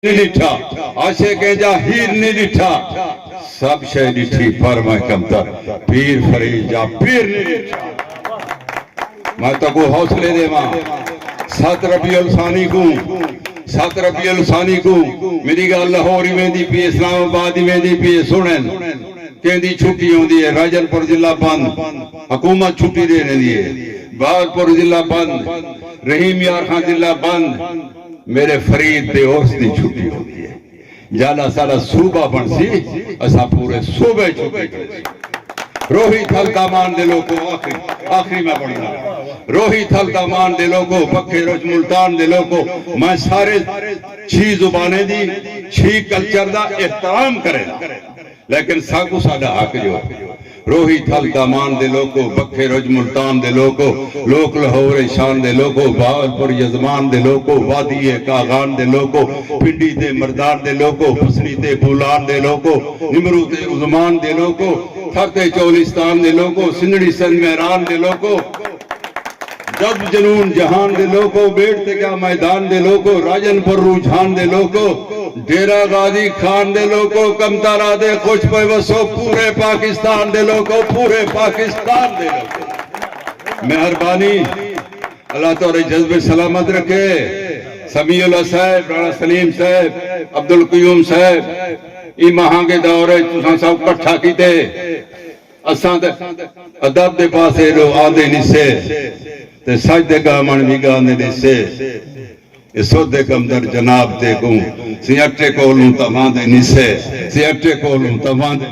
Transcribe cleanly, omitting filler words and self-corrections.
نہیں ڈٹھا آشے کے جا ہیر نہیں ڈٹھا سب شے ڈٹھی پر میں کمتر پیر فرید جا پیر نہیں ڈٹھا میں تو کو حوصلے دے ماں 7 ربیع الثانی کو 7 ربیع الثانی کو میری گال لاہوری میں دی پی اسلام آبادی میں دی پی سنن کہ دی چھٹی ہوں دی ہے راجن پور ضلع بند حکومت چھٹی دینے دی ہے بہادرپور ضلع بند رحیم یار خان ضلع بند میرے فرید پہ اس دی چھٹی ہوں دی ہے جالا سارا صوبہ بن سی اسا پورے صوبے چھٹی کریں روہی تھل دامان دلوں کو آخری میں پڑھنا روہی تھل دامان دلوں کو پکھے روج ملتان دلوں کو میں سارے 6 زبانیں دی 6 کلچر دا احترام کرے لیکن ساکو سادہ حق جو روہی تھل دامان دلوں کو پکھے روج ملتان دلوں کو لوک لاہور شان دلوں کو بہادرپور یزمان دلوں کو وادی کاغان دلوں کو پنڈی تے مردان دلوں کو پسنی تے بولان دلوں کو نمرو تے عظمان دلوں کو تھرتے چولستان دلوں کو سندڑی سند میران دلوں کو جب جنون جہان دلوں کو بیٹھتے کیا میدان دلوں کو راجن پر رجحان دلوں کو ڈیرہ غازی خان دلوں کو کم تارا دے خوش پہ وسو پورے پاکستان دلوں کو پورے پاکستان دلوں کو مہربانی اللہ تعالی جذب سلامت رکھے سمیع اللہ صاحب رانا سلیم صاحب عبدالقیوم صاحب ای ماہاں کے دورے تساں سب کٹھا کی دے اساں دے ادب دے پاسے لو آدھے نسے تے سجدے گامن بھی گاندے نسے اسو دے کم در جناب دے گوں سی اٹھے کولوں تمہاں دے نسے سی اٹھے کولوں تمہاں دے